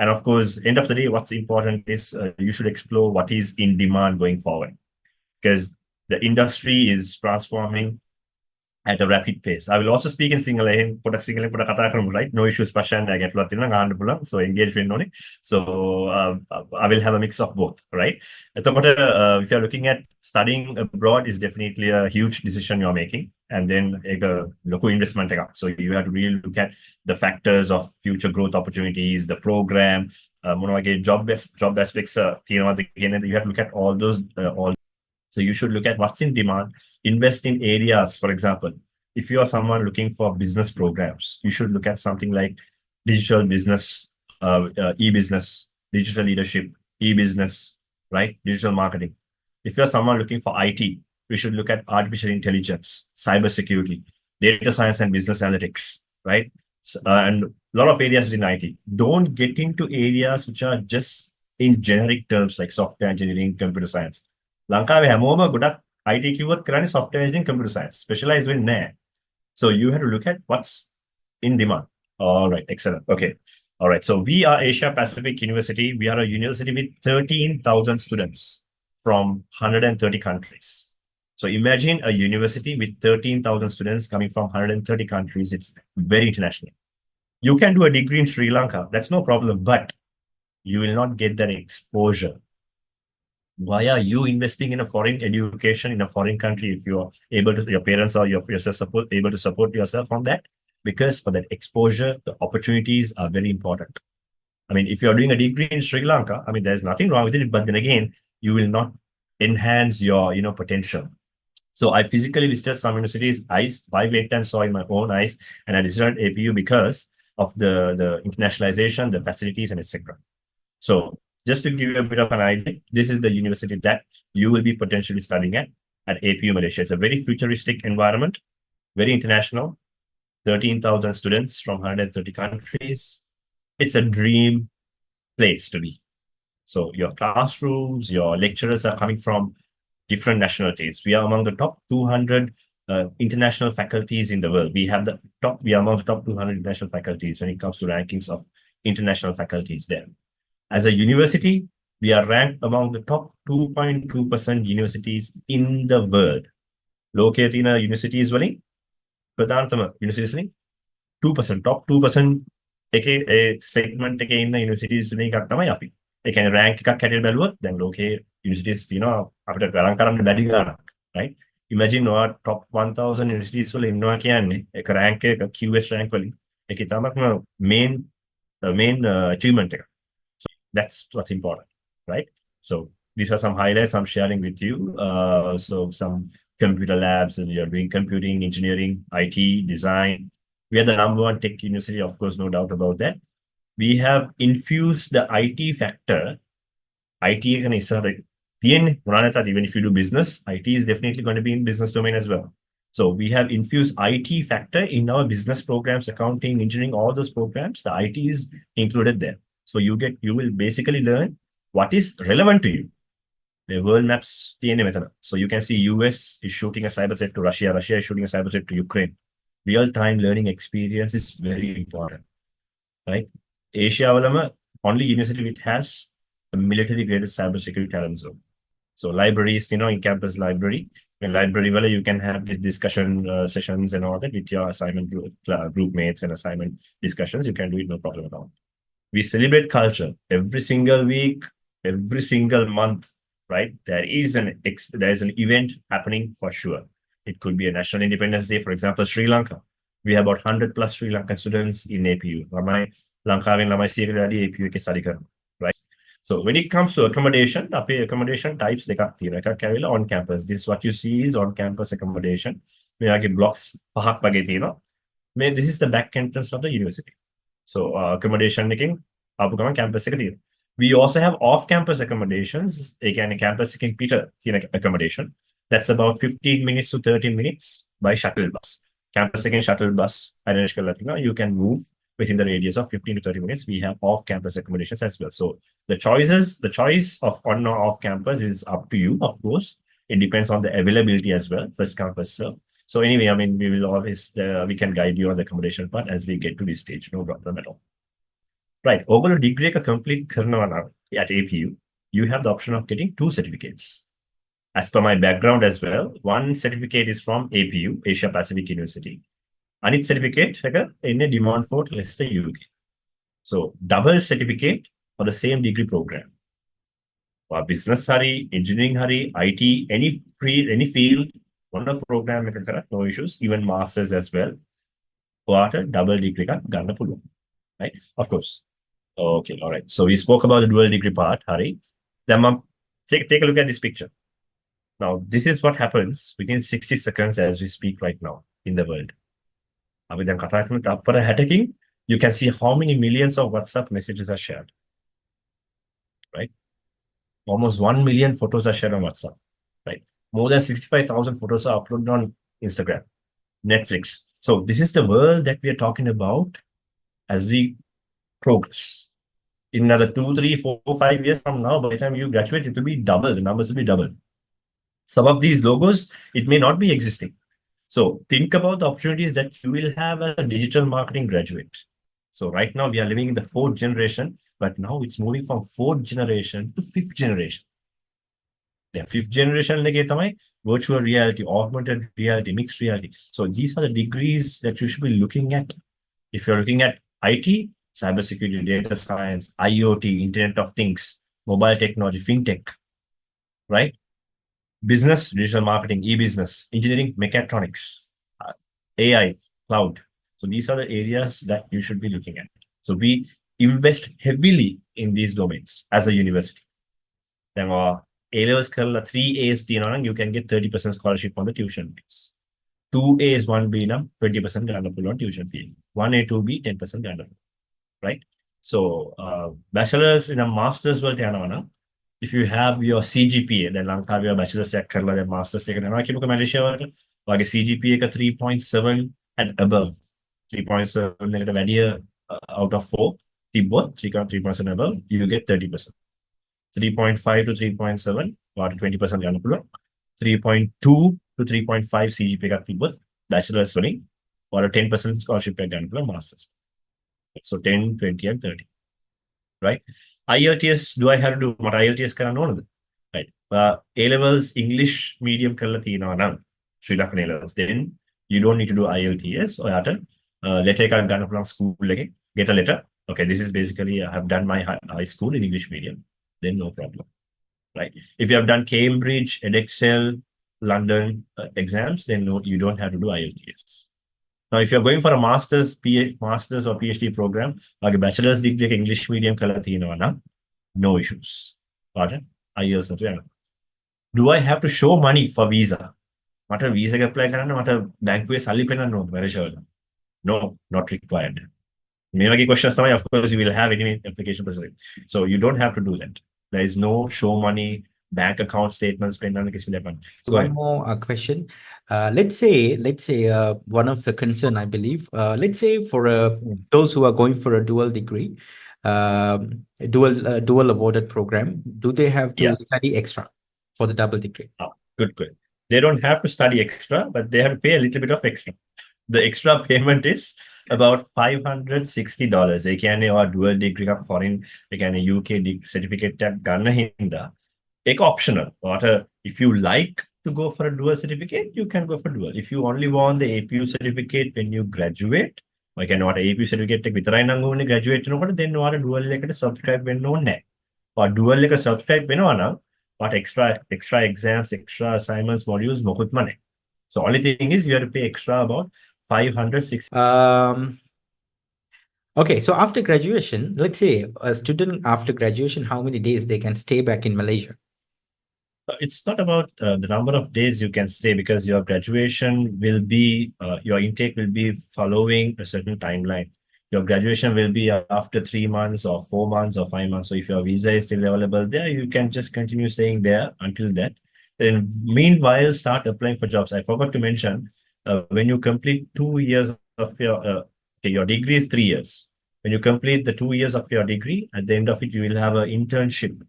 And of course, end of the day, what's important is you should explore what is in demand going forward, because the industry is transforming at a rapid pace. I will also speak in Sinhala, right? No issues, Pashan, I get so engage with Noni. So I will have a mix of both, right? If you're looking at studying abroad, is definitely a huge decision you're making. And then a local investment. So you have to really look at the factors of future growth opportunities, the program, job aspects, you have to look at all those all. So you should look at what's in demand, invest in areas. For example, if you are someone looking for business programs, you should look at something like digital business, e-business, digital leadership, e-business, right? Digital marketing. If you're someone looking for IT, we should look at artificial intelligence, cybersecurity, data science and business analytics, right? And a lot of areas within IT. Don't get into areas which are just in generic terms like software engineering, computer science. ලංකාවේ හැමෝම ගොඩක් IT කිව්වොත් කරන්නේ software engineering, computer science. Specialize වෙන්නේ නැහැ. So you have to look at what's in demand. All right, excellent. Okay. All right. So we are Asia Pacific University. We are a university with 13,000 students from 130 countries. So imagine a university with 13,000 students coming from 130 countries. It's very international. You can do a degree in Sri Lanka. That's no problem, but you will not get that exposure. Why are you investing in a foreign education in a foreign country if you are able to, your parents or yourself able to support yourself from that? Because for that exposure, the opportunities are very important. I mean, if you're doing a degree in Sri Lanka, I mean, there's nothing wrong with it, but then again, you will not enhance your, potential. So I physically visited some universities. I went and saw in my own eyes, and I visited APU because of the internationalization, the facilities, and etc. So just to give you a bit of an idea, this is the university that you will be potentially studying at APU Malaysia. It's a very futuristic environment, very international, 13,000 students from 130 countries. It's a dream place to be. So your classrooms, your lecturers are coming from different nationalities. We are among the top 200 international faculties in the world. We are among the top 200 international faculties when it comes to rankings of international faculties there. As a university, we are ranked among the top 2.2% universities in the world. Located in universities, universities 2%, top 2% segment in the universities rank then locate universities, after right? Imagine top 1,000 universities in rank QS rank main achievement. That's what's important, right? So these are some highlights I'm sharing with you. So some computer labs, and you're doing computing, engineering, IT, design. We are the number 1 tech university, of course, no doubt about that. We have infused the IT factor. IT even if you do business, IT is definitely going to be in business domain as well. So we have infused IT factor in our business programs, accounting, engineering, all those programs. The IT is included there. So you will basically learn what is relevant to you. The world maps. So you can see US is shooting a cyber threat to Russia. Russia is shooting a cyber threat to Ukraine. Real-time learning experience is very important, right? Asia only university which has a military-graded cybersecurity talent zone. So libraries, in campus library, in library you can have these discussion sessions and all that with your assignment group mates and assignment discussions. You can do it, no problem at all. We celebrate culture every single week, every single month, right? There is an event happening for sure. It could be a National Independence Day, for example, Sri Lanka. We have about 100 plus Sri Lankan students in APU. APU study, right? So when it comes to accommodation types, on campus. This is what you see is on campus accommodation. Blocks. This is the back entrance of the university. So accommodation making campus. We also have off-campus accommodations. Again, campus Peter accommodation. That's about 15 minutes to 30 minutes by shuttle bus. Campus shuttle bus. You can move within the radius of 15 to 30 minutes. We have off-campus accommodations as well. So the choice of on or off-campus is up to you, of course. It depends on the availability as well. First come, first serve. So anyway, we will always, we can guide you on the accommodation part as we get to this stage. No problem at all. Right. Over degree ka complete karna at APU, you have the option of getting 2 certificates. As per my background as well, one certificate is from APU, Asia Pacific University. Another certificate in a demand for, let's say, UK. So double certificate for the same degree program. For business hari, engineering hari, IT, any field, one of program no issues, even masters as well. What a double degree ka ganna pullu. Right? Of course. Okay, all right. So we spoke about the dual degree part, Hari. Then take a look at this picture. Now, this is what happens within 60 seconds as we speak right now in the world. With them attacking, you can see how many millions of WhatsApp messages are shared. Right? Almost 1 million photos are shared on WhatsApp. Right? More than 65,000 photos are uploaded on Instagram, Netflix. So this is the world that we are talking about as we progress. In another 2, 3, 4, 5 years from now, by the time you graduate, it will be double. The numbers will be double. Some of these logos, it may not be existing. So think about the opportunities that you will have as a digital marketing graduate. So right now we are living in the 4th generation, but now it's moving from 4th generation to 5th generation. The 5th generation, virtual reality, augmented reality, mixed reality. So these are the degrees that you should be looking at. If you're looking at IT, cybersecurity, data science, IoT, Internet of Things, mobile technology, fintech, right? Business, digital marketing, e-business, engineering, mechatronics, AI, cloud. So these are the areas that you should be looking at. So we invest heavily in these domains as a university. Then A-levels 3 A's, you can get 30% scholarship on the tuition fees. 2 A's, 1B, 20% grant on tuition fee. 1A, 2B, 10% grant, right? So bachelor's in a master's world, if you have your CGPA, then you have your bachelor's and master's. Malaysia, CGPA 3.7 and above. 3.7 out of 4. 3.7 above, you get 30%. 3.5 to 3.7, about 20% 3.2 to 3.5 CGPA bachelor's running, or a 10% scholarship master's. So 10, 20, and 30. Right? IELTS, do I have to do what IELTS can know? Right. A-levels, English medium Sri Lankan A-levels. Then you don't need to do IELTS or letter can school get a letter. Okay, this is basically I have done my high school in English medium. Then no problem. Right. If you have done Cambridge, Edexcel, London exams, then no, you don't have to do IELTS. Now, if you're going for a master's or PhD program, like a bachelor's degree English medium, no issues. Do I have to show money for visa? Visa apply bank no, not required. Maybe questions, of course, you will have any application process. So you don't have to do that. There is no show money, bank account statements. One more question. Let's say one of the concern, I believe, let's say for those who are going for a dual degree, dual awarded program, do they have to study extra for the double degree? Oh, good. They don't have to study extra, but they have to pay a little bit of extra. The extra payment is about $560. They can dual degree of foreign, they can UK certificate ganna optional. If you like to go for a dual certificate, you can go for dual. If you only want the APU certificate when you graduate, I can not APU certificate with graduate, then what a dual subscribe when no net. Or dual subscribe when but extra exams, extra assignments, modules, mokut money. So only thing is you have to pay extra about 560. Okay, so after graduation, let's say a student after graduation, how many days they can stay back in Malaysia? It's not about the number of days you can stay, because your graduation will be, your intake will be following a certain timeline. Your graduation will be after 3 months or 4 months or 5 months. So if your visa is still available there, you can just continue staying there until that. Then meanwhile, start applying for jobs. I forgot to mention, when you complete 2 years of your degree is 3 years. When you complete the 2 years of your degree, at the end of it, you will have an internship.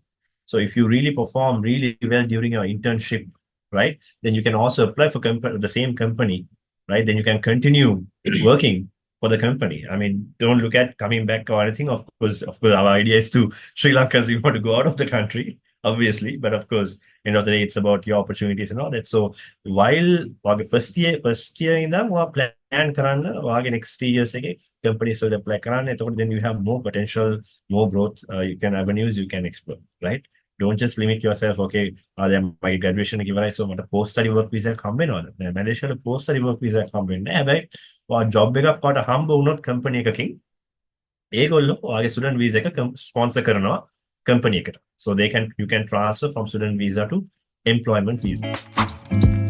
So if you really perform really well during your internship, right, then you can also apply for the same company, right? Then you can continue working for the company. I mean, don't look at coming back or anything. Of course, our idea is to Sri Lanka. We want to go out of the country, obviously, but of course, end of the day, it's about your opportunities and all that. So while first year in them, plan කරන්න next 3 years companies will apply කරන්න. Then you have more potential, more growth. You can avenues you can explore, right? Don't just limit yourself. Okay, my graduation ඉවරයි, so මට post study work visa එකක් හම්බ වෙනවද? නෑ, මැලේසියාවේ post study work visa එකක් හම්බ වෙන්නේ නෑ. හැබැයි job එකක් වට හම්බ වුණොත් company එකකින් ඒගොල්ලෝ ඔයාගේ student visa එක sponsor කරනවා company එකට. So you can transfer from student visa to employment visa.